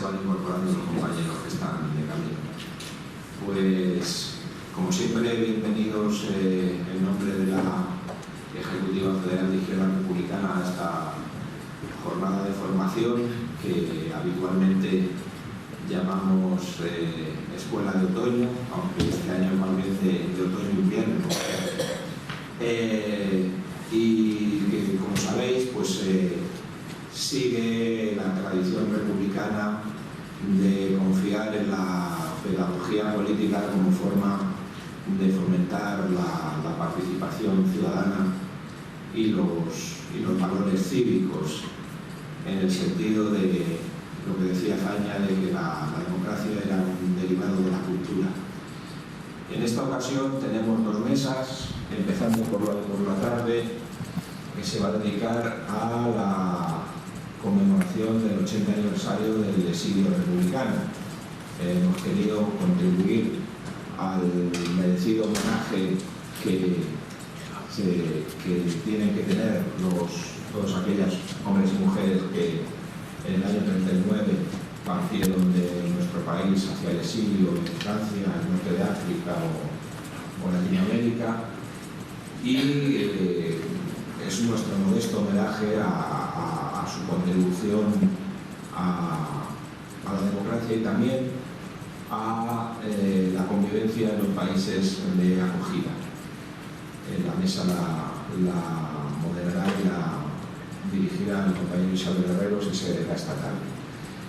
van incorporando los compañeros que están de camino. Pues, como siempre, bienvenidos en nombre de la Ejecutiva Federal de Izquierda Republicana a esta jornada de formación que habitualmente llamamos Escuela de Otoño, aunque este año es más bien de otoño-invierno. Y que, como sabéis, pues sigue la tradición republicana de confiar en la pedagogía política como forma de fomentar la participación ciudadana y los valores cívicos, en el sentido de lo que decía Zaña, de que la democracia era un derivado de la cultura. En esta ocasión tenemos dos mesas, empezando por la tarde, que se va a dedicar a la conmemoración del 80 aniversario del exilio republicano. Hemos querido contribuir al merecido homenaje que tienen que tener todos aquellos hombres y mujeres que en el año 39 partieron de nuestro país hacia el exilio en Francia, en el norte de África o Latinoamérica, y es nuestro modesto homenaje a su contribución a la democracia y también a la convivencia en los países de acogida. La mesa la moderará y la dirigirá el compañero Isabel Herrero, secretaria estatal.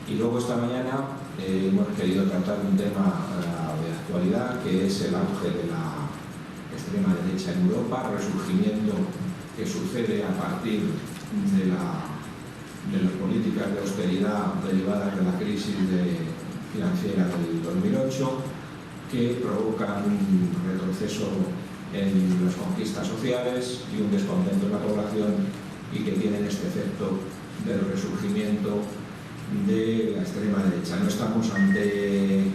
Y luego esta mañana hemos querido tratar un tema de actualidad, que es el auge de la extrema derecha en Europa, resurgimiento que sucede a partir de las políticas de austeridad derivadas de la crisis financiera del 2008, que provocan un retroceso en las conquistas sociales y un descontento en la población, y que tienen este efecto del resurgimiento de la extrema derecha. No estamos ante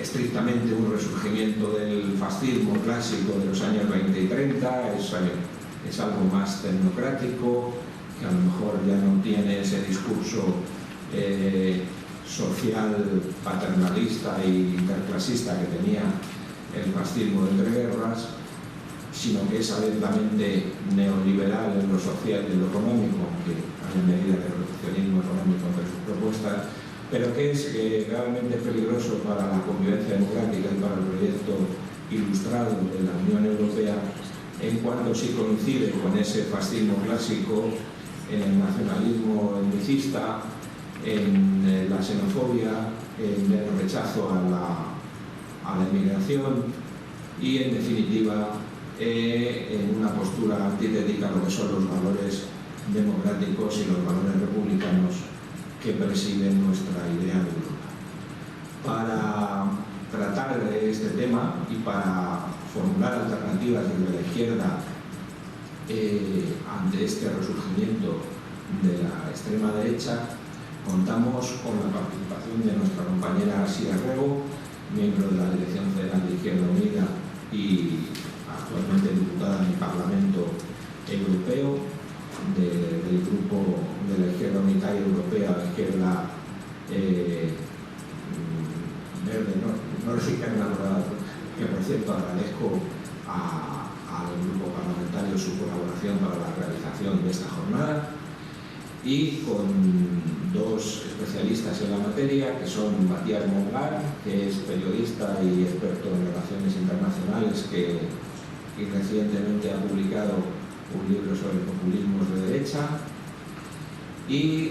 estrictamente un resurgimiento del fascismo clásico de los años 20 y 30, es algo más tecnocrático, que a lo mejor ya no tiene ese discurso social paternalista e interclasista que tenía el fascismo de entreguerras, sino que es abiertamente neoliberal en lo social y en lo económico, aunque hay medida de reduccionismo económico entre sus propuestas, pero que es gravemente peligroso para la convivencia democrática y para el proyecto ilustrado de la Unión Europea, en cuanto sí coincide con ese fascismo clásico en el nacionalismo etnicista, en la xenofobia, en el rechazo a la inmigración y, en definitiva, en una postura antitética a lo que son los valores democráticos y los valores republicanos que presiden nuestra idea de Europa. Para tratar de este tema y para formular alternativas desde la izquierda ante este resurgimiento de la extrema derecha, contamos con la participación de nuestra compañera Sira Rego, miembro de la Dirección Federal de Izquierda Unida y actualmente diputada en el Parlamento Europeo, del grupo de la Izquierda Unitaria Europea, la Izquierda Verde, no resistencia, que por cierto agradezco al grupo parlamentario su colaboración para la realización de esta jornada, y con dos especialistas en la materia, que son Matías Mongar, que es periodista y experto en relaciones internacionales, y recientemente ha publicado un libro sobre populismos de derecha, y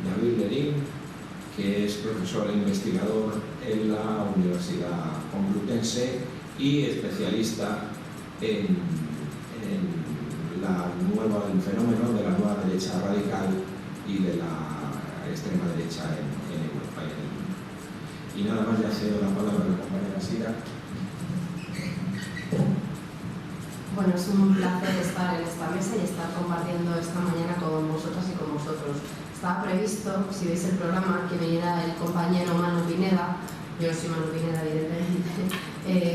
David Lerín, que es profesor e investigador en la Universidad Complutense y especialista en el fenómeno de la nueva derecha radical y de la extrema derecha en Europa y en el mundo. Y nada más, ya cedo la palabra a la compañera Sira. Bueno, es un placer estar en esta mesa y estar compartiendo esta mañana con vosotras y con vosotros. Estaba previsto, si veis el programa, que viniera el compañero Manu Pineda. Yo soy Manu Pineda, evidentemente.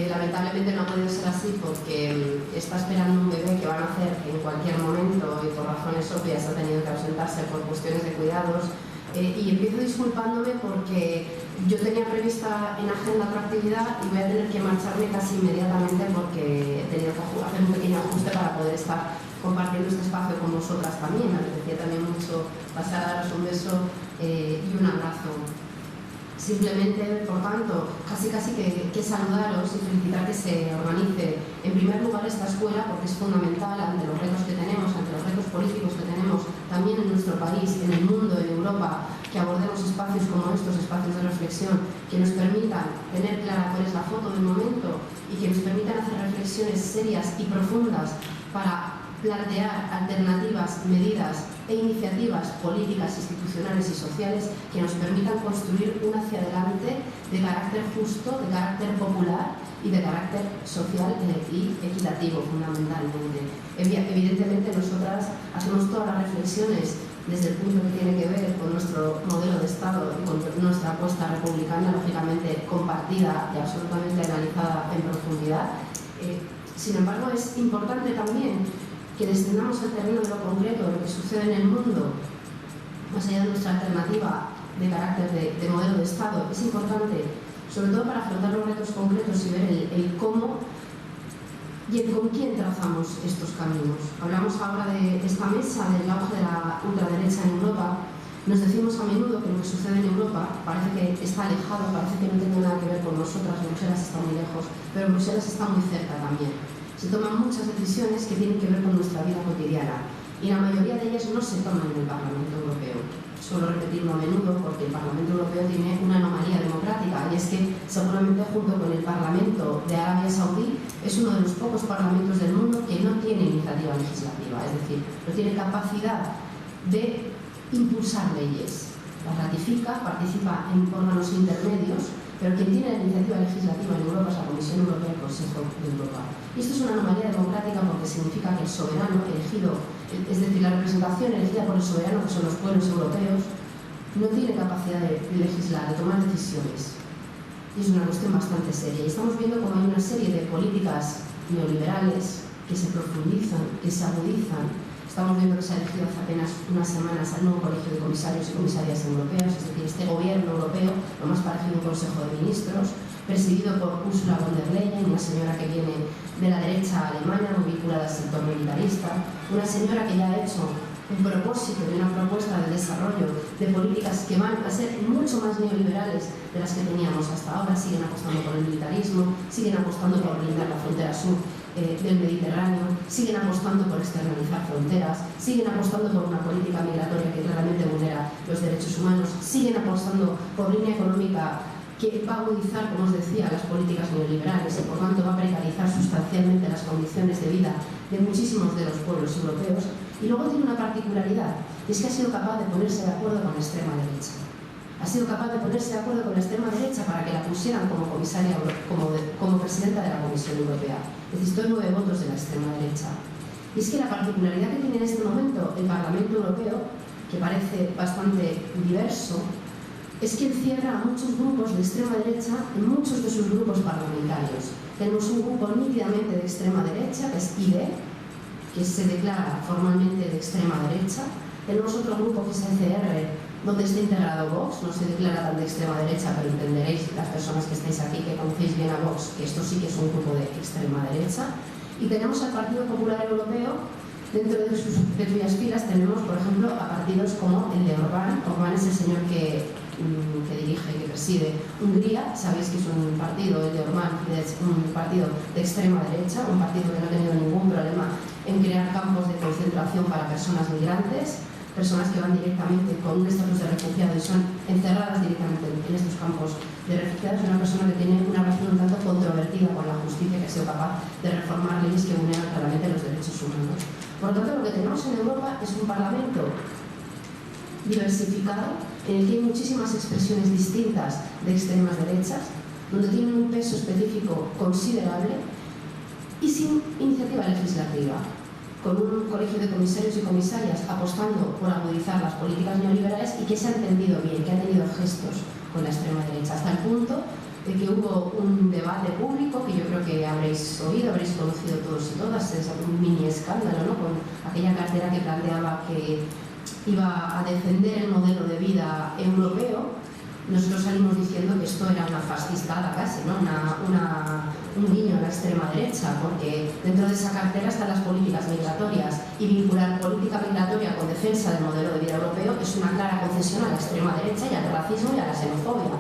Lamentablemente no ha podido ser así porque está esperando un bebé que va a nacer en cualquier momento y por razones obvias ha tenido que ausentarse por cuestiones de cuidados. Y empiezo disculpándome porque yo tenía prevista en agenda otra actividad y voy a tener que marcharme casi inmediatamente porque he tenido que hacer un pequeño ajuste para poder estar compartiendo este espacio con vosotras también. Me apetecía también mucho pasar a daros un beso y un abrazo. Simplemente, por tanto, casi que saludaros y felicitar que se organice en primer lugar esta escuela, porque es fundamental ante los retos que tenemos, ante los retos políticos que tenemos también en nuestro país, en el mundo, en Europa, que abordemos espacios como estos, espacios de reflexión, que nos permitan tener clara cuál es la foto del momento y que nos permitan hacer reflexiones serias y profundas para plantear alternativas, medidas e iniciativas políticas, institucionales y sociales que nos permitan construir un hacia adelante de carácter justo, de carácter popular y de carácter social y equitativo, fundamentalmente. Evidentemente, nosotras hacemos todas las reflexiones desde el punto que tiene que ver con nuestro modelo de Estado y con nuestra apuesta republicana, lógicamente compartida y absolutamente analizada en profundidad. Sin embargo, es importante también que descendamos al terreno de lo concreto, de lo que sucede en el mundo, más allá de nuestra alternativa de carácter de modelo de Estado. Es importante, sobre todo para afrontar los retos concretos y ver el cómo y el con quién trazamos estos caminos. Hablamos ahora de esta mesa, del auge de la ultraderecha en Europa. Nos decimos a menudo que lo que sucede en Europa parece que está alejado, parece que no tiene nada que ver con nosotras. Bruselas está muy lejos, pero Bruselas está muy cerca también. Se toman muchas decisiones que tienen que ver con nuestra vida cotidiana y la mayoría de ellas no se toman en el Parlamento Europeo. Suelo repetirlo a menudo porque el Parlamento Europeo tiene una anomalía democrática y es que seguramente junto con el Parlamento de Arabia Saudí es uno de los pocos parlamentos del mundo que no tiene iniciativa legislativa, es decir, no tiene capacidad de impulsar leyes. Las ratifica, participa en órganos intermedios, pero quien tiene la iniciativa legislativa en Europa es la Comisión Europea y el Consejo de Europa. Y esto es una anomalía democrática porque significa que el soberano elegido, es decir, la representación elegida por el soberano, que son los pueblos europeos, no tiene capacidad de legislar, de tomar decisiones. Y es una cuestión bastante seria. Y estamos viendo cómo hay una serie de políticas neoliberales que se profundizan, que se agudizan. Estamos viendo que se ha elegido hace apenas unas semanas al nuevo Colegio de Comisarios y Comisarias Europeos, es decir, este gobierno europeo, lo más parecido a un Consejo de Ministros, presidido por Ursula von der Leyen, una señora que viene de la derecha alemana, muy vinculada al sector militarista, una señora que ya ha hecho un propósito de una propuesta de desarrollo de políticas que van a ser mucho más neoliberales de las que teníamos hasta ahora. Siguen apostando por el militarismo, siguen apostando por blindar la frontera sur del Mediterráneo, siguen apostando por externalizar fronteras, siguen apostando por una política migratoria que claramente vulnera los derechos humanos, siguen apostando por línea económica que va a agudizar, como os decía, las políticas neoliberales y por tanto va a precarizar sustancialmente las condiciones de vida de muchísimos de los pueblos europeos. Y luego tiene una particularidad, y es que ha sido capaz de ponerse de acuerdo con la extrema derecha. Ha sido capaz de ponerse de acuerdo con la extrema derecha para que la pusieran como comisaria, como presidenta de la Comisión Europea. Necesitó 9 votos de la extrema derecha. Y es que la particularidad que tiene en este momento el Parlamento Europeo, que parece bastante diverso, es que encierra a muchos grupos de extrema derecha en muchos de sus grupos parlamentarios. Tenemos un grupo nítidamente de extrema derecha, que es ID, que se declara formalmente de extrema derecha. Tenemos otro grupo que es ECR, donde está integrado Vox, no se declara tan de extrema derecha, pero entenderéis, las personas que estáis aquí, que conocéis bien a Vox, que esto sí que es un grupo de extrema derecha. Y tenemos al Partido Popular Europeo. Dentro de cuyas filas tenemos, por ejemplo, a partidos como el de Orbán. Orbán es el señor que dirige, que preside Hungría. Sabéis que es un partido, el de Orbán, es un partido de extrema derecha, un partido que no ha tenido ningún problema en crear campos de concentración para personas migrantes, personas que van directamente con un estatus de refugiado y son encerradas directamente en estos campos de refugiados. Es una persona que tiene una relación un tanto controvertida con la justicia, que ha sido capaz de reformar leyes que vulneran claramente los derechos humanos. Por lo tanto, lo que tenemos en Europa es un parlamento diversificado, en el que hay muchísimas expresiones distintas de extremas derechas, donde tienen un peso específico considerable y sin iniciativa legislativa, con un colegio de comisarios y comisarias apostando por agudizar las políticas neoliberales y que se ha entendido bien, que ha tenido gestos con la extrema derecha, hasta el punto de que hubo un debate público que yo creo que habréis oído, habréis conocido todos y todas, es un mini escándalo, ¿no? Con aquella cartera que planteaba que iba a defender el modelo de vida europeo, nosotros salimos diciendo que esto era una fascistada casi, ¿no? Un guiño a la extrema derecha, porque dentro de esa cartera están las políticas migratorias, y vincular política migratoria con defensa del modelo de vida europeo es una clara concesión a la extrema derecha y al racismo y a la xenofobia.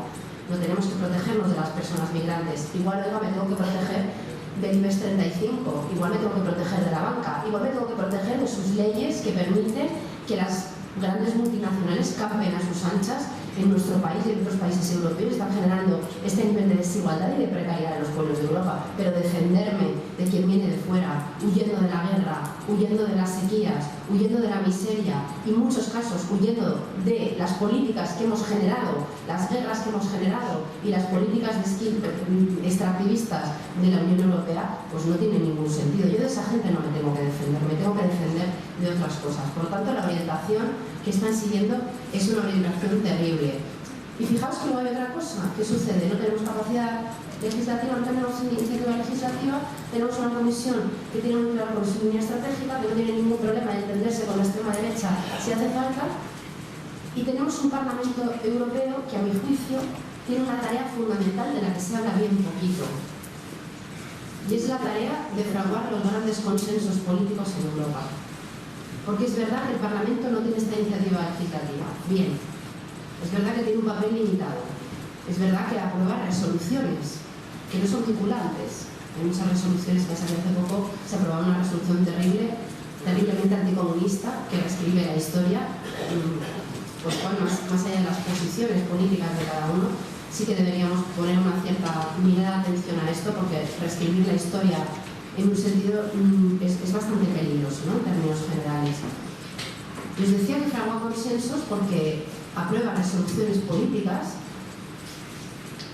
No tenemos que protegernos de las personas migrantes. Igual, oiga, me tengo que proteger del IBEX 35, igual me tengo que proteger de la banca, igual me tengo que proteger de sus leyes que permiten que las grandes multinacionales campen a sus anchas en nuestro país y en otros países europeos. Están generando este nivel de desigualdad y de precariedad en los pueblos de Europa. Pero defenderme de quien viene de fuera, huyendo de la guerra, huyendo de las sequías, huyendo de la miseria, y en muchos casos huyendo de las políticas que hemos generado, las guerras que hemos generado y las políticas extractivistas de la Unión Europea, pues no tiene ningún sentido. Yo de esa gente no me tengo que defender, me tengo que defender de otras cosas. Por lo tanto, la orientación que están siguiendo es una orientación terrible. Y fijaos que no hay otra cosa. ¿Qué sucede? No tenemos capacidad legislativa, no tenemos iniciativa legislativa, tenemos una comisión que tiene muy claro con su línea estratégica, que no tiene ningún problema en entenderse con la extrema derecha si hace falta, y tenemos un Parlamento Europeo que, a mi juicio, tiene una tarea fundamental de la que se habla bien poquito, y es la tarea de fraguar los grandes consensos políticos en Europa. Porque es verdad que el Parlamento no tiene esta iniciativa legislativa. Bien. Es verdad que tiene un papel limitado. Es verdad que aprueba resoluciones que no son vinculantes. Hay muchas resoluciones que hace poco se aprobó una resolución terriblemente anticomunista que reescribe la historia, por cual, más allá de las posiciones políticas de cada uno, sí que deberíamos poner una cierta mirada de atención a esto, porque reescribir la historia en un sentido es bastante peligroso, ¿no? En términos generales. Les decía que fragua consensos porque aprueba resoluciones políticas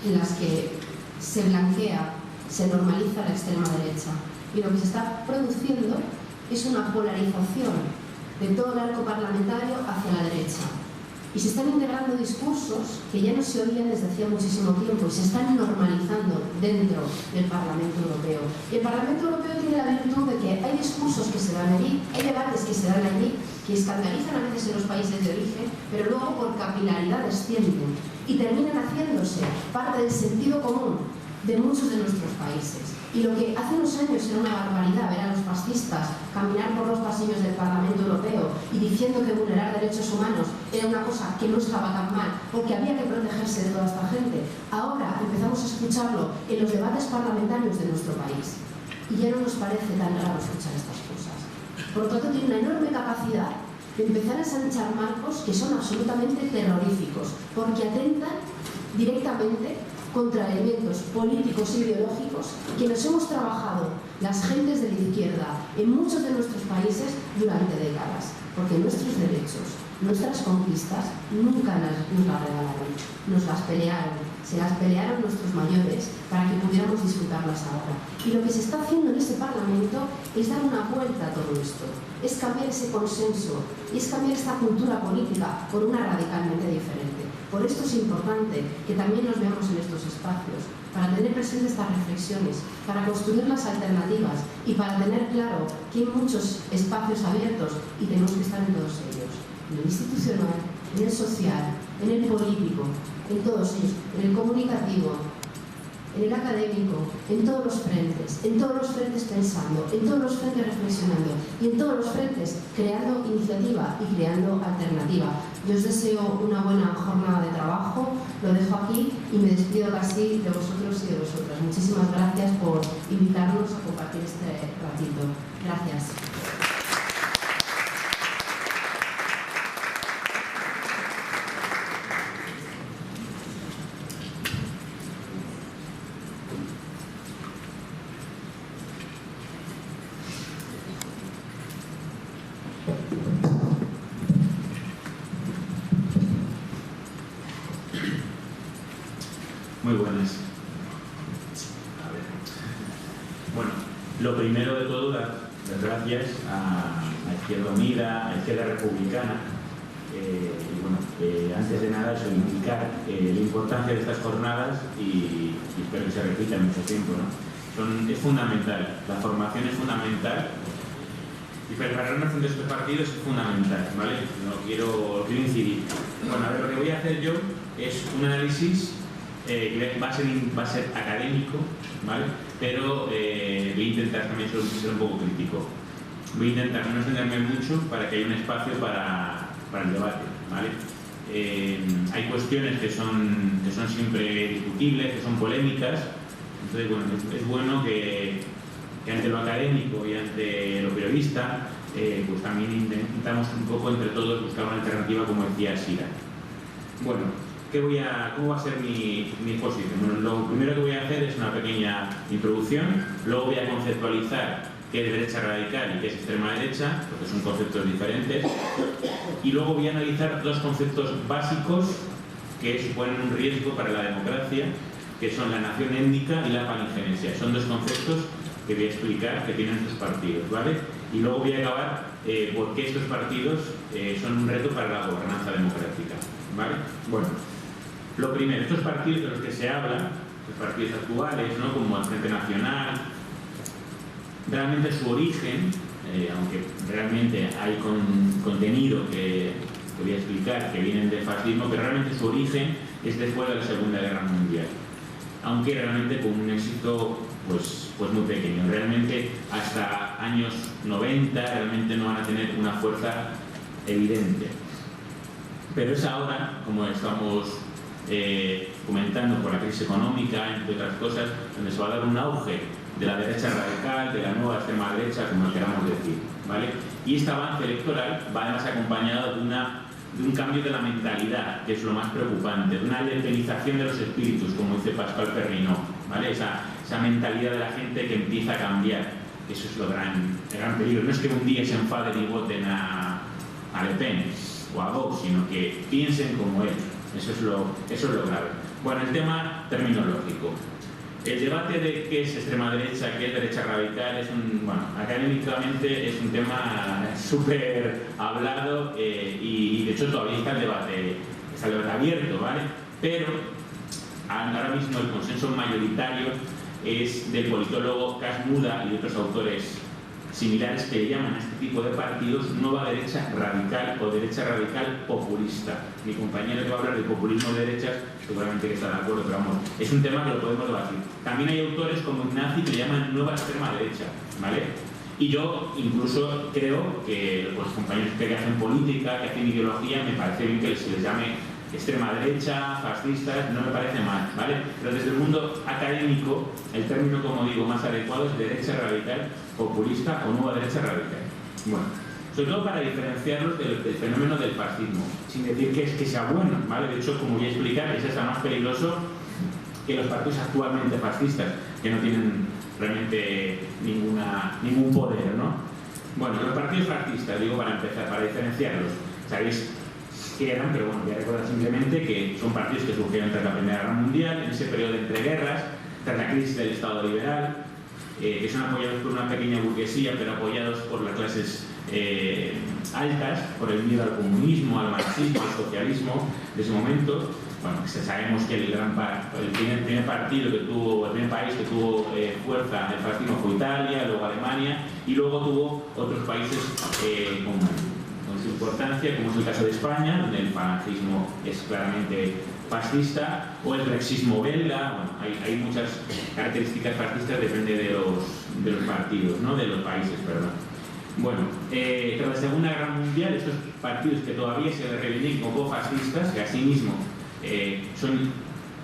en las que se blanquea, se normaliza la extrema derecha. Y lo que se está produciendo es una polarización de todo el arco parlamentario hacia la derecha. Y se están integrando discursos que ya no se oían desde hacía muchísimo tiempo y se están normalizando dentro del Parlamento Europeo. Y el Parlamento Europeo tiene la virtud de que hay discursos que se dan allí, hay debates que se dan allí, que escandalizan a veces en los países de origen, pero luego por capilaridad descienden y terminan haciéndose parte del sentido común de muchos de nuestros países. Y lo que hace unos años era una barbaridad ver a los fascistas caminar por los pasillos del Parlamento Europeo y diciendo que vulnerar derechos humanos era una cosa que no estaba tan mal, porque había que protegerse de toda esta gente, ahora empezamos a escucharlo en los debates parlamentarios de nuestro país. Y ya no nos parece tan raro escuchar estas cosas. Por lo tanto, tiene una enorme capacidad de empezar a ensanchar marcos que son absolutamente terroríficos, porque atentan directamente contra elementos políticos e ideológicos que nos hemos trabajado las gentes de la izquierda en muchos de nuestros países durante décadas, porque nuestros derechos, nuestras conquistas nunca nos las regalaron, nos las pelearon, se las pelearon nuestros mayores para que pudiéramos disfrutarlas ahora. Y lo que se está haciendo en este Parlamento es dar una vuelta a todo esto, es cambiar ese consenso y es cambiar esta cultura política por una radicalmente diferente. Por esto es importante que también nos veamos en estos espacios, para tener presentes estas reflexiones, para construir las alternativas y para tener claro que hay muchos espacios abiertos y tenemos que estar en todos ellos. En el institucional, en el social, en el político, en todos ellos, en el comunicativo, en el académico, en todos los frentes pensando, en todos los frentes reflexionando y en todos los frentes creando iniciativa y creando alternativa. Yo os deseo una buena jornada de trabajo, lo dejo aquí y me despido casi de vosotros y de vosotras. Muchísimas gracias por invitarnos a compartir este ratito. Gracias. Muy buenas. A ver. Bueno, lo primero de todo, dar las gracias a Izquierda Unida, a Izquierda Republicana. Y bueno, antes de nada, indicar la importancia de estas jornadas y espero que se repita mucho tiempo, ¿no? Es fundamental, la formación es fundamental Y preparar una de estos partidos es fundamental, ¿vale? No quiero incidir. Bueno, a ver, lo que voy a hacer yo es un análisis que va a ser académico, ¿vale? Pero voy a intentar también ser un poco crítico. Voy a intentar no extenderme mucho para que haya un espacio para el debate, ¿vale? Hay cuestiones que son siempre discutibles, que son polémicas, entonces bueno, es bueno que ante lo académico y ante lo periodista pues también intentamos un poco entre todos buscar una alternativa, como decía Sira. Bueno, ¿cómo va a ser mi exposición? Bueno, lo primero que voy a hacer es una pequeña introducción, luego voy a conceptualizar qué es derecha radical y qué es extrema derecha, porque son conceptos diferentes, y luego voy a analizar dos conceptos básicos que suponen un riesgo para la democracia, que son la nación étnica y la palingenesia. Son dos conceptos que voy a explicar que tienen estos partidos, ¿vale? Y luego voy a acabar por qué estos partidos son un reto para la gobernanza democrática, ¿vale? Bueno, lo primero, estos partidos de los que se habla, los partidos actuales, ¿no? Como el Frente Nacional, realmente su origen, aunque realmente hay contenido que voy a explicar que vienen del fascismo, pero realmente su origen es después de la Segunda Guerra Mundial, aunque realmente con un éxito pues muy pequeño. Realmente hasta años 90 realmente no van a tener una fuerza evidente, pero es ahora, como estamos comentando, por la crisis económica, entre otras cosas, donde se va a dar un auge de la derecha radical, de la nueva extrema derecha, como queramos decir, ¿vale? Y este avance electoral va además acompañado de un cambio de la mentalidad, que es lo más preocupante, de una letenización de los espíritus, como dice Pascual Perrinó, ¿vale? Esa mentalidad de la gente que empieza a cambiar, eso es el gran peligro. No es que un día se enfaden y voten a Le Pen o a Vox, sino que piensen como él. Eso es lo grave. Bueno, el tema terminológico. El debate de qué es extrema derecha, qué es derecha radical, académicamente es un tema súper hablado y de hecho todavía está el debate abierto, ¿vale? Pero ahora mismo el consenso mayoritario es del politólogo Cas Muda y de otros autores similares que llaman a este tipo de partidos nueva derecha radical o derecha radical populista. Mi compañero que va a hablar de populismo de derechas seguramente que está de acuerdo, pero vamos, es un tema que lo podemos debatir. También hay autores como Ignazi que le llaman nueva extrema derecha, ¿vale? Y yo incluso creo que los compañeros que hacen política, que hacen ideología, me parece bien que se les llame extrema derecha, fascistas, no me parece mal, ¿vale? Pero desde el mundo académico, el término, como digo, más adecuado es derecha radical, populista o nueva derecha radical. Bueno, sobre todo para diferenciarlos del fenómeno del fascismo, sin decir que sea bueno, ¿vale? De hecho, como voy a explicar, es hasta más peligroso que los partidos actualmente fascistas, que no tienen realmente ningún poder, ¿no? Bueno, los partidos fascistas, digo para empezar, para diferenciarlos, ¿sabéis qué eran? Pero bueno, voy a recordar simplemente que son partidos que surgieron tras la Primera Guerra Mundial, en ese periodo de entreguerras, tras la crisis del Estado liberal, que son apoyados por una pequeña burguesía, pero apoyados por las clases altas, por el miedo al comunismo, al marxismo, al socialismo de ese momento. Bueno, sabemos que el primer país que tuvo fuerza del fascismo fue Italia, luego Alemania, y luego tuvo otros países con su importancia, como es el caso de España, donde el falangismo es claramente fascista, o el brexismo belga. Bueno, hay muchas características fascistas, depende de los partidos, ¿no? De los países, perdón. Bueno, tras la Segunda Guerra Mundial, estos partidos que todavía se reivindican como fascistas, que asimismo son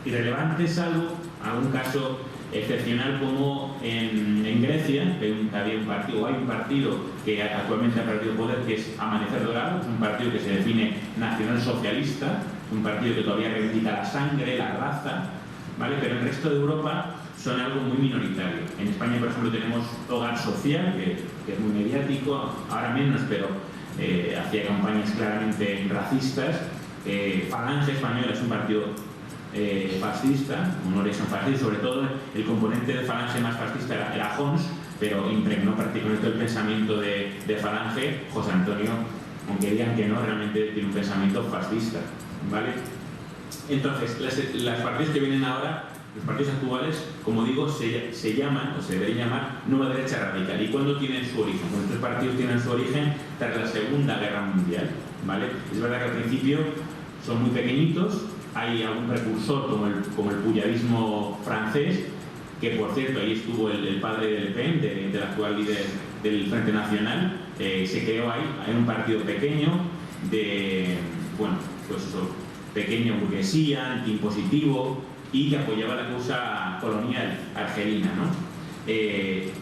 irrelevantes, salvo algún caso excepcional como en Grecia, que había un partido, o hay un partido que actualmente ha perdido poder, que es Amanecer Dorado, es un partido que se define nacional socialista, un partido que todavía reivindica la sangre, la raza, ¿vale? Pero en el resto de Europa son algo muy minoritario. En España, por ejemplo, tenemos Hogar Social, que es muy mediático, ahora menos, pero hacía campañas claramente racistas. Falange Española es un partido fascista, un origen fascista, sobre todo el componente de Falange más fascista era Homs, pero impregnó prácticamente el pensamiento de Falange. José Antonio, aunque digan que no, realmente tiene un pensamiento fascista, ¿vale? Entonces, las partidos que vienen ahora Los partidos actuales, como digo, se llaman, o se deberían llamar, nueva derecha radical. ¿Y cuándo tienen su origen? Bueno, estos partidos tienen su origen tras la Segunda Guerra Mundial, ¿vale? Es verdad que al principio son muy pequeñitos, hay algún precursor como el puyarismo francés, que por cierto ahí estuvo el padre de Le Pen, del actual líder del Frente Nacional, se creó ahí, hay un partido pequeño de, bueno, pues eso, pequeña burguesía, antiimpositivo y que apoyaba la causa colonial argelina, ¿no?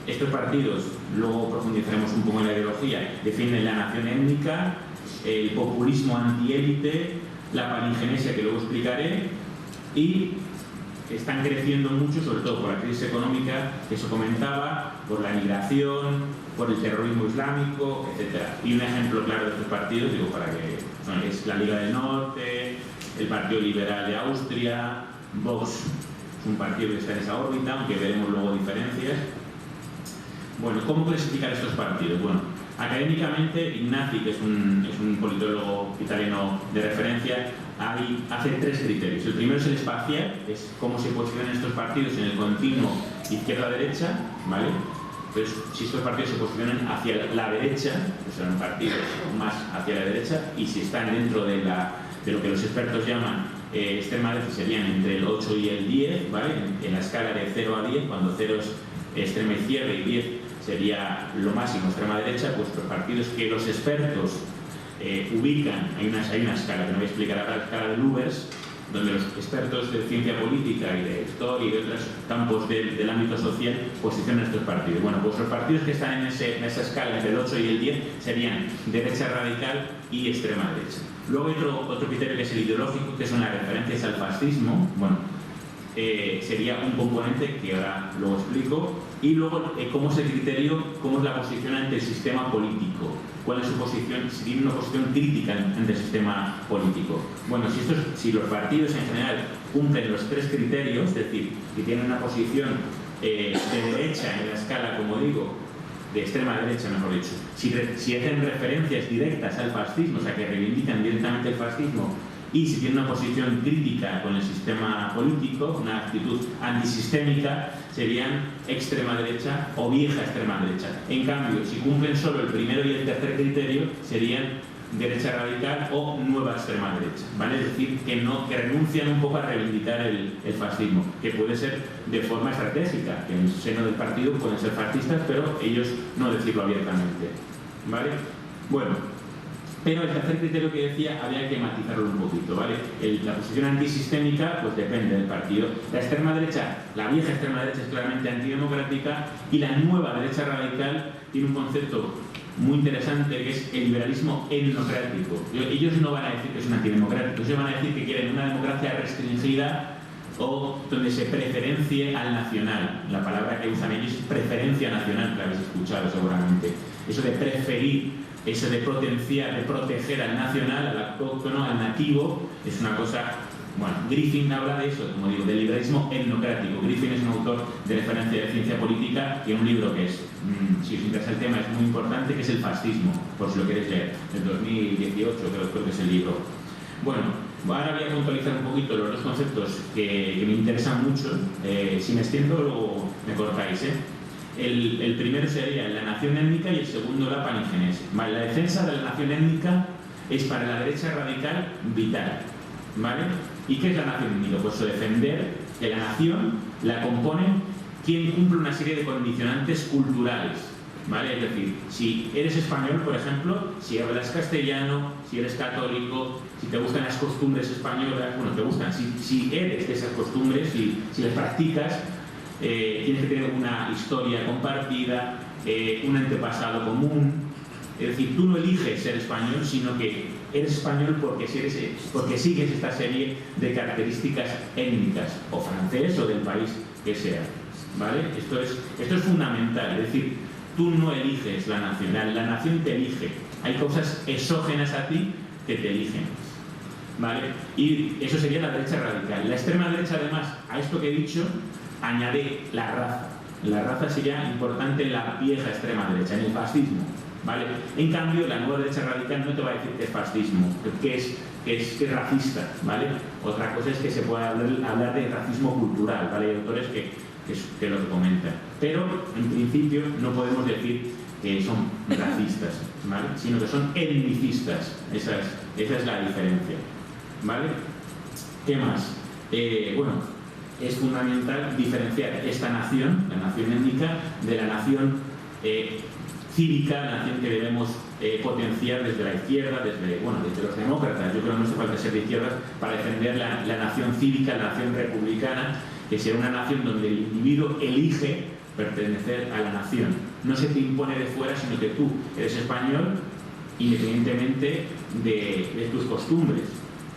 Estos partidos, luego profundizaremos un poco en la ideología, defienden la nación étnica, el populismo antiélite, la palingenesia, que luego explicaré, y están creciendo mucho, sobre todo por la crisis económica que se comentaba, por la migración, por el terrorismo islámico, etc. Y un ejemplo claro de estos partidos, digo, para que es la Liga del Norte, el Partido Liberal de Austria, Vox es un partido que está en esa órbita, aunque veremos luego diferencias. Bueno, ¿cómo clasificar estos partidos? Bueno, académicamente, Ignazi, que es un politólogo italiano de referencia, hace 3 criterios. El primero es el espacial, es cómo se posicionan estos partidos en el continuo izquierda-derecha, ¿vale? Entonces, si estos partidos se posicionan hacia la derecha, pues serán partidos más hacia la derecha, y si están dentro de lo que los expertos llaman extrema derecha, serían entre el 8 y el 10, ¿vale? En la escala de 0 a 10, cuando 0 es extrema izquierda y 10 sería lo máximo extrema derecha, pues los partidos que los expertos ubican, hay una escala que no voy a explicar ahora, la escala de Lubers, donde los expertos de ciencia política y de historia y de otros campos del ámbito social posicionan estos partidos. Bueno, pues los partidos que están en esa escala entre el 8 y el 10 serían derecha radical y extrema derecha. Luego hay otro criterio que es el ideológico, que son las referencias al fascismo. Bueno, sería un componente que ahora luego explico. Y luego, cómo es el criterio, cómo es la posición ante el sistema político, cuál es su posición, si tiene una posición crítica ante el sistema político. Bueno, si los partidos en general cumplen los 3 criterios, es decir, que tienen una posición de derecha en la escala, como digo, de extrema derecha, mejor dicho, si hacen referencias directas al fascismo, o sea, que reivindican directamente el fascismo, y si tienen una posición crítica con el sistema político, una actitud antisistémica, serían extrema derecha o vieja extrema derecha. En cambio, si cumplen solo el primero y el tercer criterio, serían derecha radical o nueva extrema derecha, ¿vale? Es decir, que renuncian un poco a reivindicar el fascismo, que puede ser de forma estratégica, que en el seno del partido pueden ser fascistas, pero ellos no decirlo abiertamente, ¿vale? Bueno, pero el tercer criterio que decía había que matizarlo un poquito, ¿vale? La posición antisistémica, pues depende del partido. La extrema derecha, la vieja extrema derecha es claramente antidemocrática, y la nueva derecha radical tiene un concepto muy interesante que es el liberalismo etnocrático. Ellos no van a decir que son antidemocráticos, ellos van a decir que quieren una democracia restringida o donde se preferencie al nacional. La palabra que usan ellos es preferencia nacional, que la habéis escuchado seguramente. Eso de preferir, eso de potenciar, de proteger al nacional, al autóctono, al nativo, es una cosa... Bueno, Griffin habla de eso, como digo, del liberalismo etnocrático. Griffin es un autor de referencia de ciencia política, y un libro que es, si os interesa el tema, es muy importante, que es El fascismo, por si lo queréis leer, del 2018 creo que es el libro. Bueno, ahora voy a puntualizar un poquito los 2 conceptos que me interesan mucho. Si me extiendo, luego me cortáis, ¿eh? El primero sería la nación étnica y el segundo la palingenesia. Vale, la defensa de la nación étnica es para la derecha radical vital, ¿vale? ¿Y qué es la nación étnica? Pues defender que la nación la componen quien cumple una serie de condicionantes culturales, ¿vale? Es decir, si eres español, por ejemplo, si hablas castellano, si eres católico, si te gustan las costumbres españolas, bueno, te gustan, si eres de esas costumbres, si las practicas, tienes que tener una historia compartida, un antepasado común. Es decir, tú no eliges ser español, sino que eres español porque sigues esta serie de características étnicas, o francés o del país que sea, ¿vale? Esto es fundamental. Es decir, tú no eliges la nación, la nación te elige. Hay cosas exógenas a ti que te eligen, ¿vale? Y eso sería la derecha radical. La extrema derecha, además, a esto que he dicho, añade la raza. La raza sería importante en la vieja extrema derecha, en el fascismo, ¿vale? En cambio, la nueva derecha radical no te va a decir que es fascismo, que es que es racista, ¿vale? Otra cosa es que se pueda hablar de racismo cultural, ¿vale? Hay autores que lo comentan. Pero, en principio, no podemos decir que son racistas, ¿vale? Sino que son etnicistas. Esa es la diferencia, ¿vale? ¿Qué más? Bueno, es fundamental diferenciar esta nación, la nación étnica, de la nación cívica, la nación que debemos potenciar desde la izquierda, desde los demócratas. Yo creo que no hace falta ser de izquierdas para defender la nación cívica, la nación republicana, que sea una nación donde el individuo elige pertenecer a la nación. No se te impone de fuera, sino que tú eres español independientemente de tus costumbres,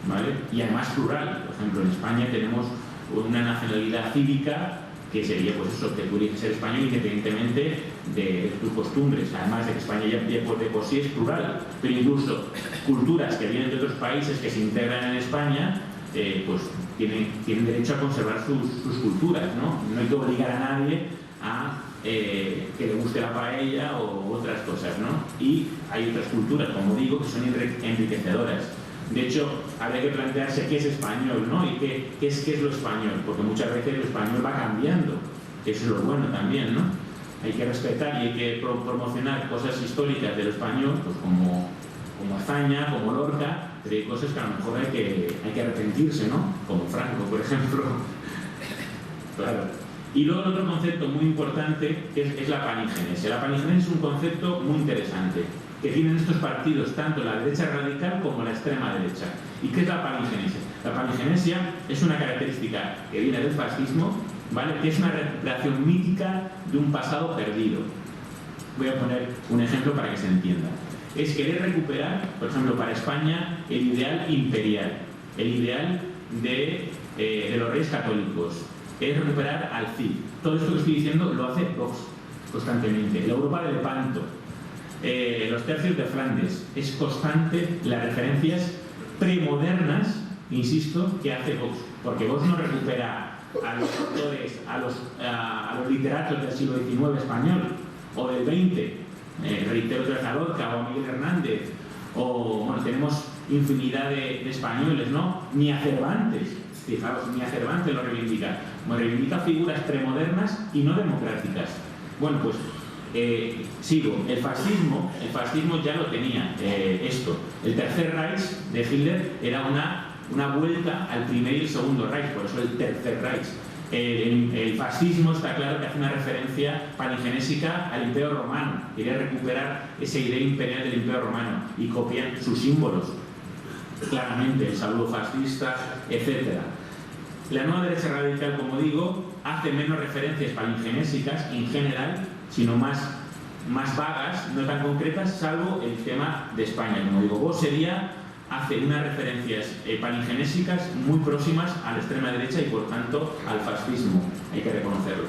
¿vale? Y además plural. Por ejemplo, en España tenemos una nacionalidad cívica que sería pues eso, que tú eliges ser español independientemente de tus costumbres. Además de que España ya de por sí es plural, pero incluso culturas que vienen de otros países que se integran en España pues tienen derecho a conservar sus culturas, ¿no? No hay que obligar a nadie a que le guste la paella o otras cosas, ¿no? Y hay otras culturas, como digo, que son enriquecedoras. De hecho, habría que plantearse qué es español, ¿no? Y qué es lo español, porque muchas veces lo español va cambiando, que eso es lo bueno también, ¿no? Hay que respetar y hay que promocionar cosas históricas de lo español, pues como Azaña, como Lorca, pero hay cosas que a lo mejor hay que arrepentirse, ¿no? Como Franco, por ejemplo. Claro. Y luego el otro concepto muy importante es la paningenesia. La paningenesia es un concepto muy interesante que tienen estos partidos, tanto la derecha radical como la extrema derecha. ¿Y qué es la paningenesia? La paningenesia es una característica que viene del fascismo, ¿vale? Que es una recuperación mítica de un pasado perdido. Voy a poner un ejemplo para que se entienda. Es querer recuperar, por ejemplo, para España, el ideal imperial, el ideal de los reyes católicos. Es recuperar al Cid. Todo esto que estoy diciendo lo hace Vox constantemente. La Europa del Panto, los tercios de Flandes, es constante las referencias premodernas, insisto, que hace Vox, porque Vox no recupera a los autores, a los literatos del siglo XIX español o del XX, reitero otra vez a Lorca o a Miguel Hernández, o bueno, tenemos infinidad de españoles, ¿no? Ni a Cervantes, fijaos, ni a Cervantes lo reivindica. Reivindica figuras premodernas y no democráticas. Bueno, pues sigo. El fascismo ya lo tenía esto. El Tercer Reich de Hitler era una vuelta al primer y el segundo Reich, por eso el Tercer Reich. El fascismo está claro que hace una referencia paningenésica al Imperio Romano. Quería recuperar esa idea imperial del Imperio Romano y copian sus símbolos claramente, el saludo fascista, etc. La nueva derecha radical, como digo, hace menos referencias paningenésicas en general, sino más vagas, no tan concretas, salvo el tema de España. Como digo, Vox hace unas referencias paningenésicas muy próximas a la extrema derecha y por tanto al fascismo, hay que reconocerlo,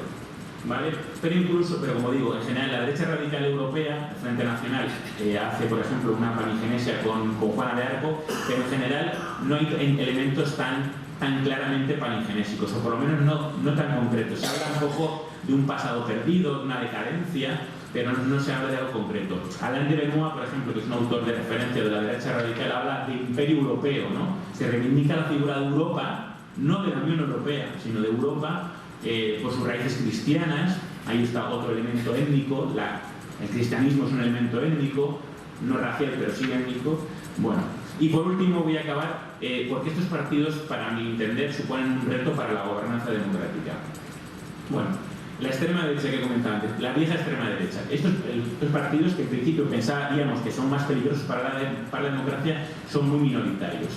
¿vale? Pero como digo, en general la derecha radical europea, el Frente Nacional, hace por ejemplo una paningenesia con Juana de Arco, pero en general no hay elementos tan claramente paningenésicos, o por lo menos no tan concretos. Se habla un poco de un pasado perdido, de una decadencia, pero no se habla de algo concreto. Alain de Benoit, por ejemplo, que es un autor de referencia de la derecha radical, habla de imperio europeo, ¿no? Se reivindica la figura de Europa, no de la Unión Europea, sino de Europa, por sus raíces cristianas. Ahí está otro elemento étnico, el cristianismo es un elemento étnico, no racial, pero sí étnico. Bueno, y por último voy a acabar, porque estos partidos, para mi entender, suponen un reto para la gobernanza democrática. Bueno, la extrema derecha que comentaba antes, la vieja extrema derecha. Estos partidos que en principio pensaríamos que son más peligrosos para la democracia son muy minoritarios.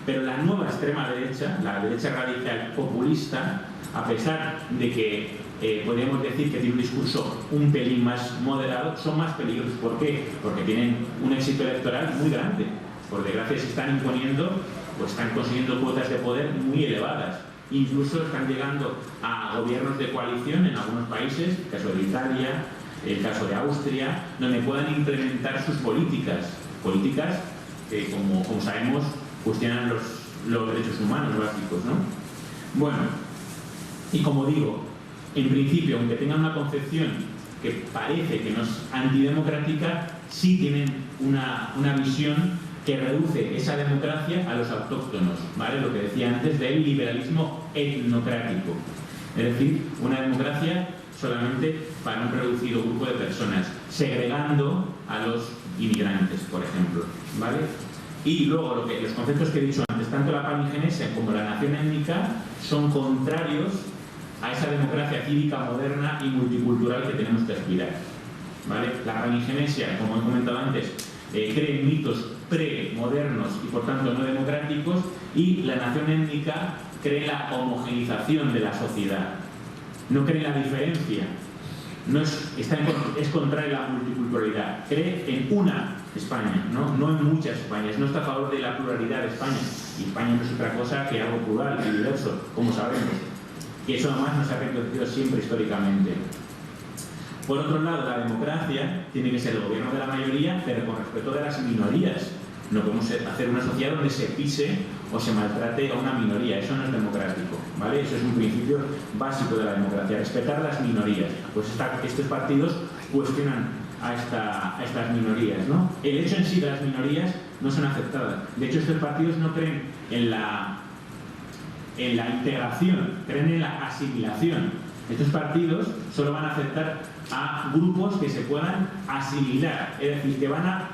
Pero la nueva extrema derecha, la derecha radical populista, a pesar de que podríamos decir que tiene un discurso un pelín más moderado, son más peligrosos. ¿Por qué? Porque tienen un éxito electoral muy grande. Por desgracia se están imponiendo, pues están consiguiendo cuotas de poder muy elevadas. Incluso están llegando a gobiernos de coalición en algunos países, el caso de Italia, el caso de Austria, donde puedan implementar sus políticas que, como sabemos, cuestionan los derechos humanos básicos, ¿no? Bueno, y como digo, en principio, aunque tengan una concepción que parece que no es antidemocrática, sí tienen una visión que reduce esa democracia a los autóctonos, ¿vale? Lo que decía antes del liberalismo etnocrático. Es decir, una democracia solamente para un reducido grupo de personas, segregando a los inmigrantes, por ejemplo, ¿vale? Y luego los conceptos que he dicho antes, tanto la palingenesia como la nación étnica, son contrarios a esa democracia cívica moderna y multicultural que tenemos que aspirar, ¿vale? La palingenesia, como he comentado antes, cree en mitos premodernos y por tanto no democráticos, y la nación étnica cree en la homogenización de la sociedad, no cree en la diferencia, es contraria a la multiculturalidad, cree en una España, no en muchas Españas, no está a favor de la pluralidad de España, y España no es otra cosa que algo plural y diverso, como sabemos, y eso además nos ha reconocido siempre históricamente. Por otro lado, la democracia tiene que ser el gobierno de la mayoría, pero con respeto de las minorías. No podemos hacer una sociedad donde se pise o se maltrate a una minoría. Eso no es democrático, ¿vale? Eso es un principio básico de la democracia, respetar las minorías. Pues estos partidos cuestionan a estas minorías, ¿no? El hecho en sí de las minorías no son aceptadas. De hecho, estos partidos no creen en la integración, creen en la asimilación. Estos partidos solo van a aceptar a grupos que se puedan asimilar, es decir, que van a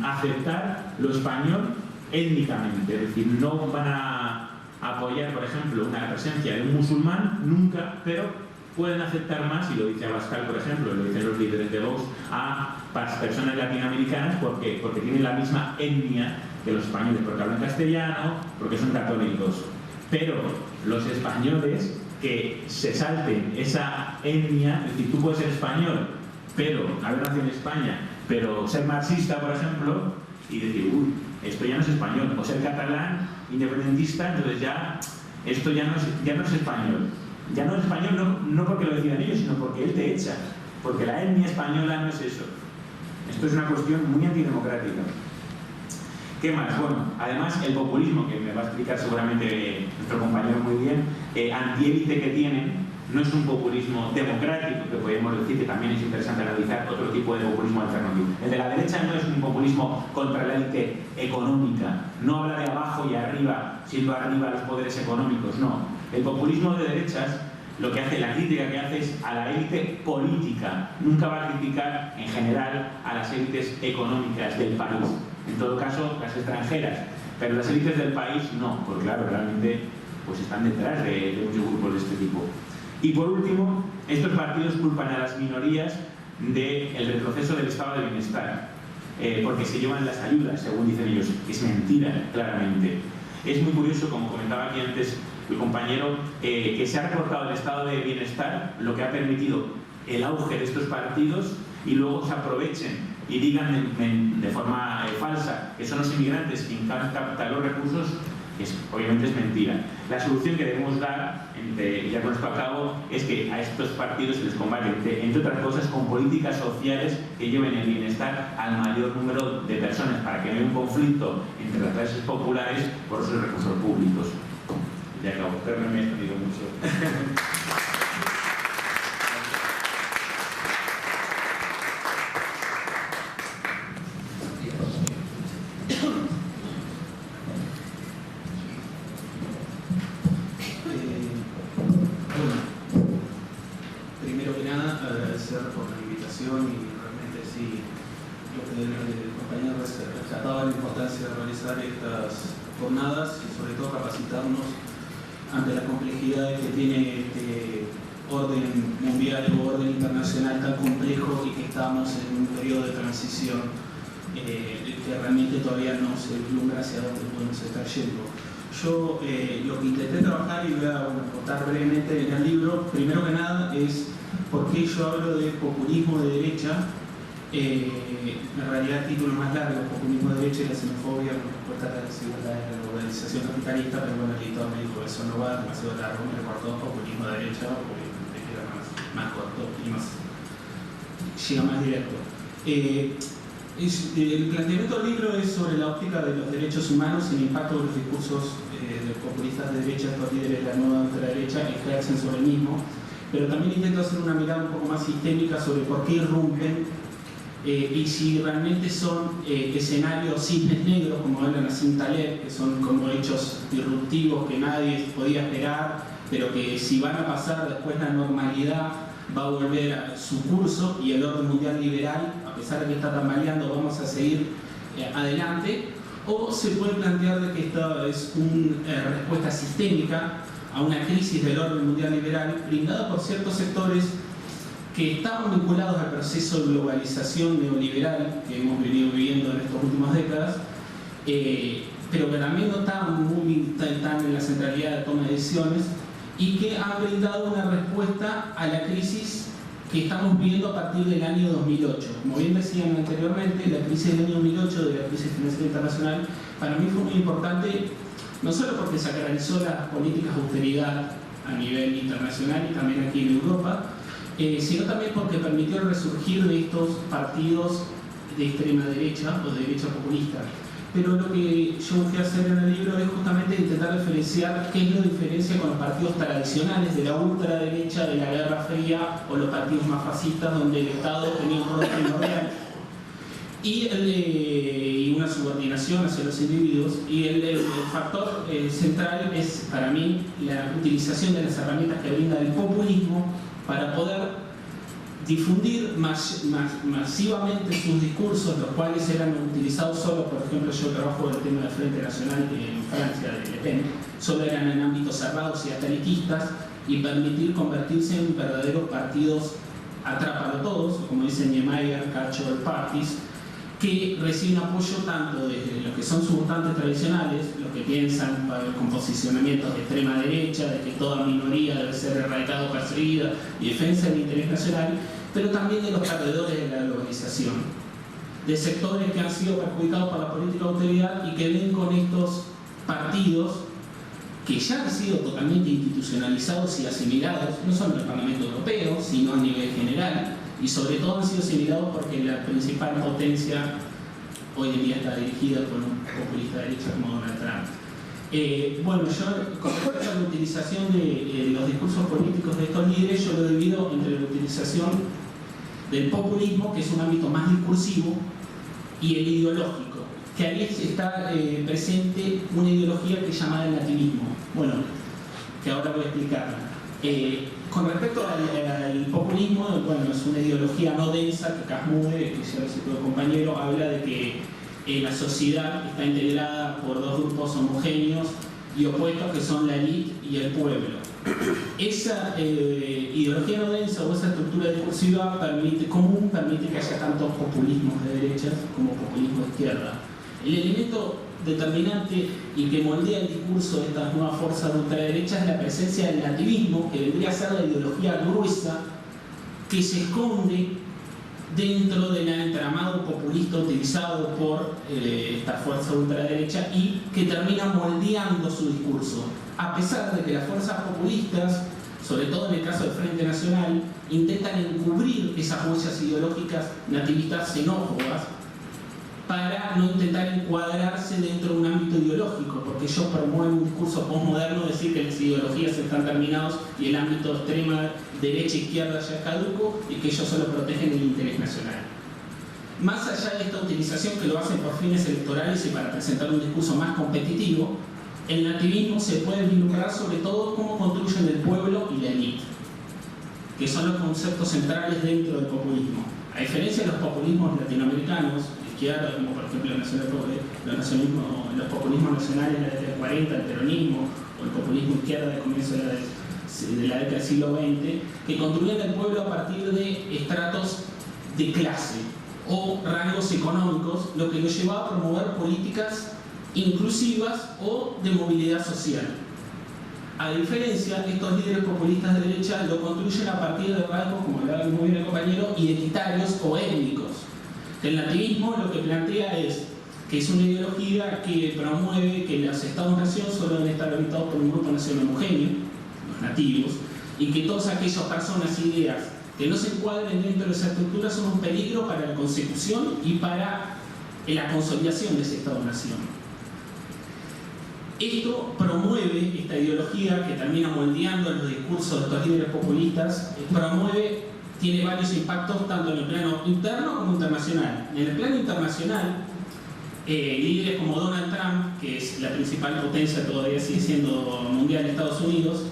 aceptar lo español étnicamente, es decir, no van a apoyar, por ejemplo, una presencia de un musulmán, nunca, pero pueden aceptar más, y lo dice Abascal, por ejemplo, lo dicen los líderes de Vox, a personas latinoamericanas porque tienen la misma etnia que los españoles, porque hablan castellano, porque son católicos. Pero los españoles que se salten esa etnia, es decir, tú puedes ser español, pero haber nacido en España, pero ser marxista, por ejemplo, y decir, uy, esto ya no es español, o ser catalán, independentista, entonces ya, esto ya no es español. Ya no es español no porque lo decidan ellos, sino porque él te echa, porque la etnia española no es eso. Esto es una cuestión muy antidemocrática. ¿Qué más? Bueno, además el populismo, que me va a explicar seguramente nuestro compañero muy bien, antiélite que tienen, no es un populismo democrático, que podemos decir que también es interesante analizar otro tipo de populismo alternativo. El de la derecha no es un populismo contra la élite económica, no habla de abajo y arriba, siendo arriba los poderes económicos, no. El populismo de derechas, lo que hace, la crítica que hace es a la élite política, nunca va a criticar en general a las élites económicas del país, en todo caso las extranjeras, pero las élites del país no, porque claro, realmente pues están detrás de muchos grupos de este tipo. Y por último, estos partidos culpan a las minorías del retroceso del estado de bienestar, porque se llevan las ayudas, según dicen ellos. Es mentira, claramente. Es muy curioso, como comentaba aquí antes el compañero, que se ha recortado el estado de bienestar, lo que ha permitido el auge de estos partidos, y luego se aprovechen y digan de forma falsa que son los inmigrantes quienes captan los recursos. Obviamente es mentira. La solución que debemos dar, ya con esto a cabo, es que a estos partidos se les combate, entre otras cosas, con políticas sociales que lleven el bienestar al mayor número de personas, para que no haya un conflicto entre las clases populares por esos recursos públicos. Ya acabo, pero no me he extendido mucho. Estas jornadas y sobre todo capacitarnos ante la complejidad que tiene este orden mundial o orden internacional tan complejo, y que estamos en un periodo de transición que realmente todavía no se vislumbra hacia dónde podemos estar yendo. Yo lo que intenté trabajar, y voy a contar brevemente en el libro, primero que nada es por qué yo hablo de populismo de derecha. En realidad el título más largo, populismo de derecha y la xenofobia, la respuesta a la desigualdad de la globalización capitalista, pero bueno, el editor me dijo eso no va, demasiado largo, me recortó populismo de derecha, porque era más corto y llega más directo. El planteamiento del libro es sobre la óptica de los derechos humanos y el impacto de los discursos de populistas de derecha, estos líderes de la nueva ultraderecha, ejercen sobre el mismo, pero también intento hacer una mirada un poco más sistémica sobre por qué irrumpen y si realmente son escenarios cisnes negros, como hablan así en Taleb, que son como hechos disruptivos que nadie podía esperar, pero que si van a pasar después la normalidad va a volver a su curso y el orden mundial liberal, a pesar de que está tambaleando, vamos a seguir adelante. O se puede plantear de que esta es una respuesta sistémica a una crisis del orden mundial liberal brindada por ciertos sectores que estaban vinculados al proceso de globalización neoliberal que hemos venido viviendo en estas últimas décadas, pero que también no estaban muy tan en la centralidad de toma de decisiones y que han brindado una respuesta a la crisis que estamos viviendo a partir del año 2008. Como bien decían anteriormente, la crisis del año 2008, de la crisis financiera internacional, para mí fue muy importante, no solo porque sacralizó las políticas de austeridad a nivel internacional y también aquí en Europa, sino también porque permitió el resurgir de estos partidos de extrema derecha o de derecha populista. Pero lo que yo busqué hacer en el libro es justamente intentar diferenciar qué es lo que diferencia con los partidos tradicionales de la ultraderecha, de la Guerra Fría o los partidos más fascistas donde el Estado tenía un rol primordial y una subordinación hacia los individuos. Y el factor central es para mí la utilización de las herramientas que brinda el populismo para poder difundir masivamente sus discursos, los cuales eran utilizados solo, por ejemplo, yo trabajo en el tema del Frente Nacional en Francia, de Le Pen, solo eran en ámbitos cerrados y ataritistas, y permitir convertirse en verdaderos partidos atrápalo todos, como dice Niemeyer, Catch-all parties, que reciben apoyo tanto desde los que son sus votantes tradicionales, los que piensan con posicionamientos de extrema derecha, de que toda minoría debe ser erradicada o perseguida, y defensa del interés nacional, pero también de los perdedores de la globalización, de sectores que han sido perjudicados por la política de austeridad y que ven con estos partidos que ya han sido totalmente institucionalizados y asimilados, no solo en el Parlamento Europeo, sino a nivel general, y sobre todo han sido asimilados porque la principal potencia hoy en día está dirigida por un populista de derecha como Donald Trump. Bueno, yo con respecto a la utilización de los discursos políticos de estos líderes, yo lo divido entre la utilización del populismo, que es un ámbito más discursivo, y el ideológico, que ahí está presente una ideología que es llamada el nativismo, bueno, que ahora voy a explicarla. Con respecto al populismo, bueno, es una ideología no densa que Casmude, que ya lo citó el compañero, habla de que la sociedad está integrada por dos grupos homogéneos y opuestos que son la élite y el pueblo. Esa ideología no densa o esa estructura discursiva común permite que haya tantos populismos de derechas como populismo de izquierda. El elemento determinante y que moldea el discurso de estas nuevas fuerzas de ultraderecha es la presencia del nativismo, que vendría a ser la ideología gruesa que se esconde dentro del entramado populista utilizado por esta fuerza ultraderecha y que termina moldeando su discurso, a pesar de que las fuerzas populistas, sobre todo en el caso del Frente Nacional, intentan encubrir esas huellas ideológicas nativistas xenófobas para no intentar encuadrarse dentro de un ámbito ideológico, porque ellos promueven un discurso postmoderno, decir que las ideologías están terminados y el ámbito extrema derecha-izquierda ya es caduco y que ellos solo protegen el interés nacional. Más allá de esta utilización que lo hacen por fines electorales y para presentar un discurso más competitivo, el nativismo se puede vislumbrar sobre todo cómo construyen el pueblo y la élite, que son los conceptos centrales dentro del populismo. A diferencia de los populismos latinoamericanos, como por ejemplo los populismos nacionales de la década del 40, el peronismo, o el populismo izquierda de comienzo de la década del siglo XX, que construían el pueblo a partir de estratos de clase o rangos económicos, lo que lo llevaba a promover políticas inclusivas o de movilidad social. A diferencia, estos líderes populistas de derecha lo construyen a partir de rangos, como hablaba muy bien el compañero, identitarios o étnicos. El nativismo lo que plantea es que es una ideología que promueve que los estados-nación solo deben estar habitados por un grupo nacional homogéneo, los nativos, y que todas aquellas personas e ideas que no se encuadren dentro de esa estructura son un peligro para la consecución y para la consolidación de ese estado-nación. Esto promueve, esta ideología que termina moldeando los discursos de estos líderes populistas, promueve tiene varios impactos tanto en el plano interno como internacional. En el plano internacional, líderes como Donald Trump, que es la principal potencia, todavía sigue siendo mundial en Estados Unidos,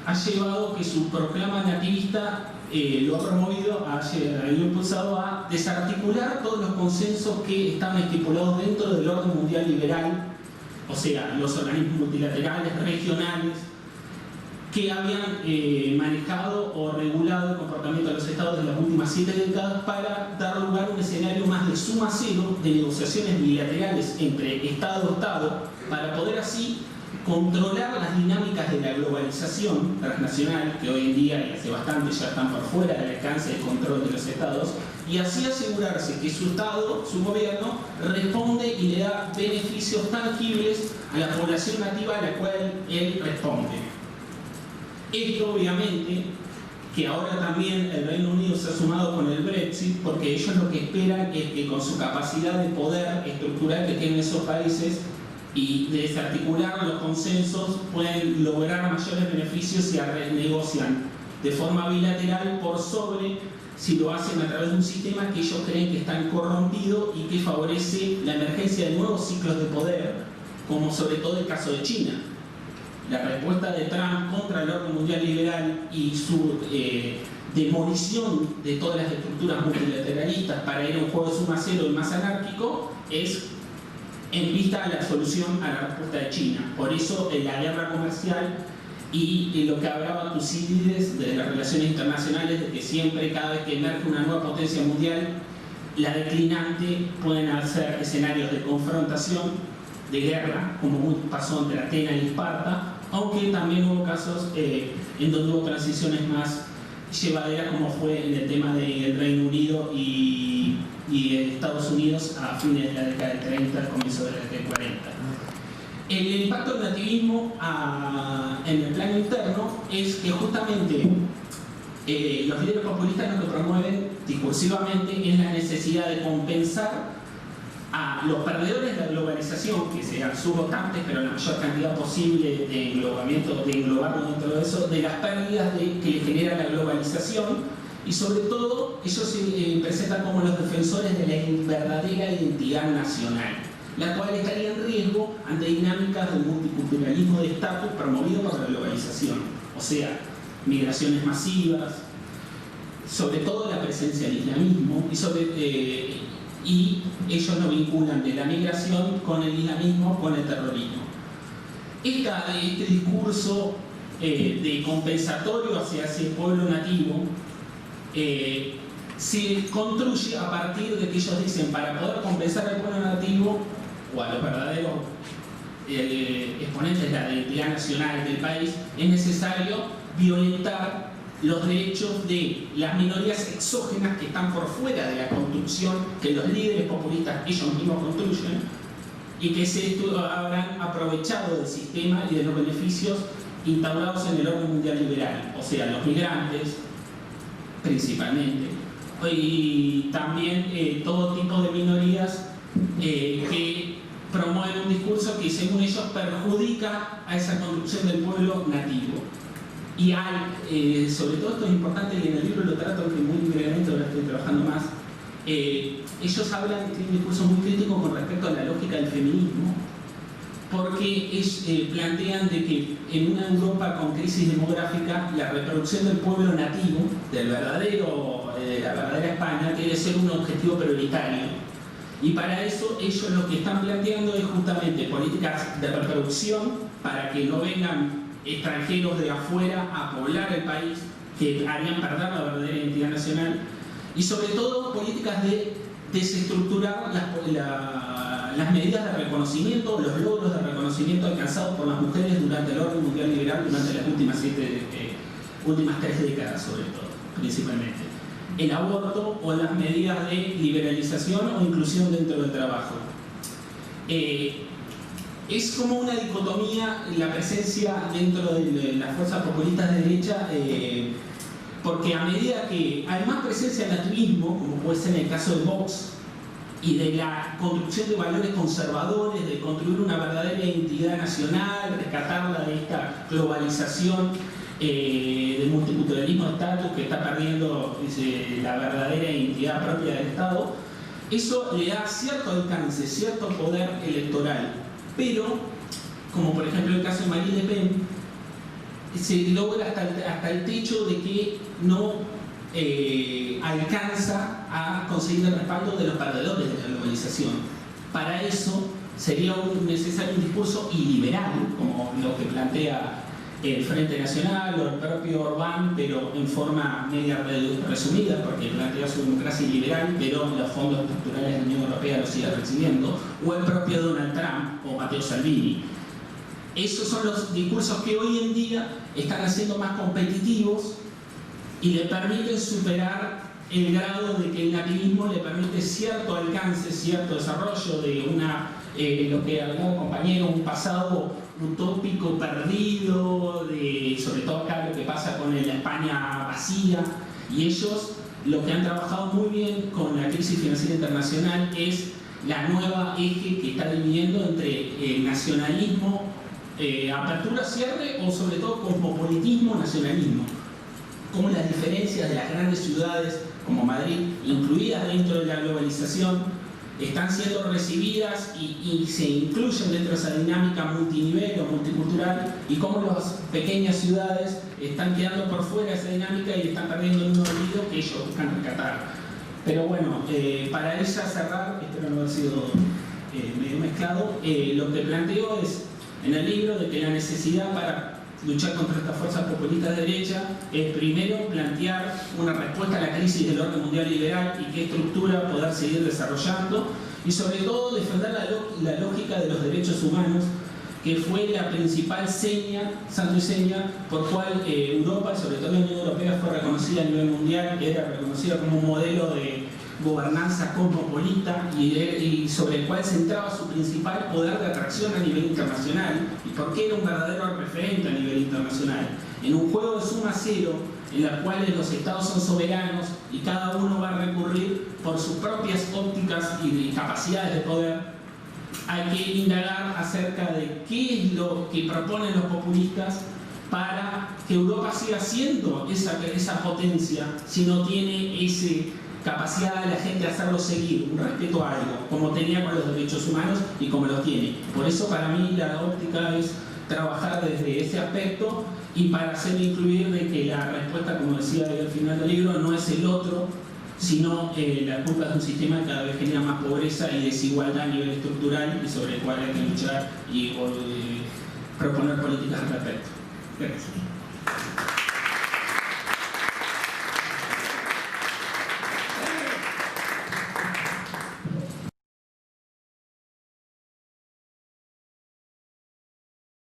ha llevado que su proclama nativista lo ha promovido, ha impulsado a desarticular todos los consensos que estaban estipulados dentro del orden mundial liberal, o sea, los organismos multilaterales, regionales, que habían manejado o regulado el comportamiento de los estados en las últimas 7 décadas para dar lugar a un escenario más de suma cero de negociaciones bilaterales entre Estado a Estado, para poder así controlar las dinámicas de la globalización transnacional, que hoy en día y hace bastante ya están por fuera del alcance del control de los estados, y así asegurarse que su Estado, su gobierno, responde y le da beneficios tangibles a la población nativa a la cual él responde. Esto obviamente, que ahora también el Reino Unido se ha sumado con el Brexit, porque ellos lo que esperan es que con su capacidad de poder estructural que tienen esos países y de desarticular los consensos, pueden lograr mayores beneficios si renegocian de forma bilateral por sobre si lo hacen a través de un sistema que ellos creen que está corrompido y que favorece la emergencia de nuevos ciclos de poder, como sobre todo el caso de China. La respuesta de Trump contra el orden mundial liberal y su demolición de todas las estructuras multilateralistas para ir a un juego de suma cero y más anárquico es en vista a la solución a la respuesta de China. Por eso la guerra comercial y lo que hablaba Tucídides de las relaciones internacionales, de que siempre, cada vez que emerge una nueva potencia mundial, la declinante pueden hacer escenarios de confrontación, de guerra, como pasó entre Atenas y Esparta, aunque también hubo casos en donde hubo transiciones más llevaderas, como fue en el tema del Reino Unido y Estados Unidos a fines de la década del 30, al comienzo de la década del 40. El impacto del nativismo en el plano interno es que justamente los líderes populistas lo que promueven discursivamente es la necesidad de compensar a los perdedores de la globalización, que sean subvotantes, pero la mayor cantidad posible de englobamiento, de englobarlo dentro de eso, de las pérdidas que le genera la globalización, y sobre todo ellos se presentan como los defensores de la verdadera identidad nacional, la cual estaría en riesgo ante dinámicas del multiculturalismo de estatus promovido por la globalización, o sea, migraciones masivas, sobre todo la presencia del islamismo, y ellos lo vinculan de la migración con el islamismo, con el terrorismo. Este discurso de compensatorio hacia ese pueblo nativo se construye a partir de que ellos dicen, para poder compensar al pueblo nativo o a los verdaderos exponentes de la identidad nacional del país, es necesario violentar los derechos de las minorías exógenas que están por fuera de la construcción que los líderes populistas ellos mismos construyen y que se habrán aprovechado del sistema y de los beneficios instaurados en el orden mundial liberal, o sea, los migrantes principalmente, y también todo tipo de minorías que promueven un discurso que según ellos perjudica a esa construcción del pueblo nativo. Y sobre todo esto es importante y en el libro lo trato, que muy brevemente ahora estoy trabajando más, ellos hablan de un discurso muy crítico con respecto a la lógica del feminismo, porque plantean de que en una Europa con crisis demográfica la reproducción del pueblo nativo, de la verdadera España, debe ser un objetivo prioritario. Y para eso ellos lo que están planteando es justamente políticas de reproducción para que no vengan extranjeros de afuera a poblar el país, que harían perder la verdadera identidad nacional, y sobre todo políticas de desestructurar las medidas de reconocimiento, los logros de reconocimiento alcanzados por las mujeres durante el orden mundial liberal durante las últimas 3 décadas, sobre todo, principalmente. El aborto o las medidas de liberalización o inclusión dentro del trabajo. Es como una dicotomía la presencia dentro de las fuerzas populistas de derecha, porque a medida que hay más presencia del nativismo, como puede ser en el caso de Vox, y de la construcción de valores conservadores, de construir una verdadera identidad nacional, rescatarla de esta globalización del multiculturalismo de estatus que está perdiendo la verdadera identidad propia del Estado, eso le da cierto alcance, cierto poder electoral, pero, como por ejemplo el caso de Marine Le Pen, se logra hasta el techo de que no alcanza a conseguir el respaldo de los perdedores de la globalización. Para eso sería necesario un discurso iliberal, como lo que plantea el Frente Nacional o el propio Orbán, pero en forma media resumida, porque plantea su democracia liberal, pero los fondos estructurales de la Unión Europea los sigue recibiendo, o el propio Donald Trump o Matteo Salvini. Esos son los discursos que hoy en día están haciendo más competitivos y le permiten superar el grado de que el nativismo le permite cierto alcance, cierto desarrollo de lo que hablaba el compañero, un pasado utópico perdido, sobre todo acá lo que pasa con la España vacía, y ellos lo que han trabajado muy bien con la crisis financiera internacional es la nueva eje que está dividiendo entre nacionalismo, apertura, cierre, o sobre todo cosmopolitismo, nacionalismo. Como las diferencias de las grandes ciudades como Madrid, incluidas dentro de la globalización, están siendo recibidas y se incluyen dentro de esa dinámica multinivel o multicultural, y cómo las pequeñas ciudades están quedando por fuera de esa dinámica y están perdiendo un olvido que ellos buscan rescatar. Pero bueno, para ella cerrar, espero no haber sido medio mezclado, lo que planteo es en el libro de que la necesidad para luchar contra estas fuerzas populistas de derecha es primero plantear una respuesta a la crisis del orden mundial liberal y qué estructura poder seguir desarrollando, y sobre todo defender la lógica de los derechos humanos, que fue la principal santo y seña por cual Europa, sobre todo la Unión Europea, fue reconocida a nivel mundial, era reconocida como un modelo de gobernanza cosmopolita y sobre el cual centraba su principal poder de atracción a nivel internacional, y porque era un verdadero referente a nivel internacional. En un juego de suma cero, en el cual los estados son soberanos y cada uno va a recurrir por sus propias ópticas y capacidades de poder, hay que indagar acerca de qué es lo que proponen los populistas para que Europa siga siendo esa potencia si no tiene esa capacidad de la gente de hacerlo seguir, un respeto a algo, como tenía con los derechos humanos y como los tiene. Por eso para mí la óptica es trabajar desde ese aspecto, y para hacer incluir de que la respuesta, como decía al final del libro, no es el otro, sino la culpa de un sistema que cada vez genera más pobreza y desigualdad a nivel estructural, y sobre el cual hay que luchar y proponer políticas al respecto. Gracias.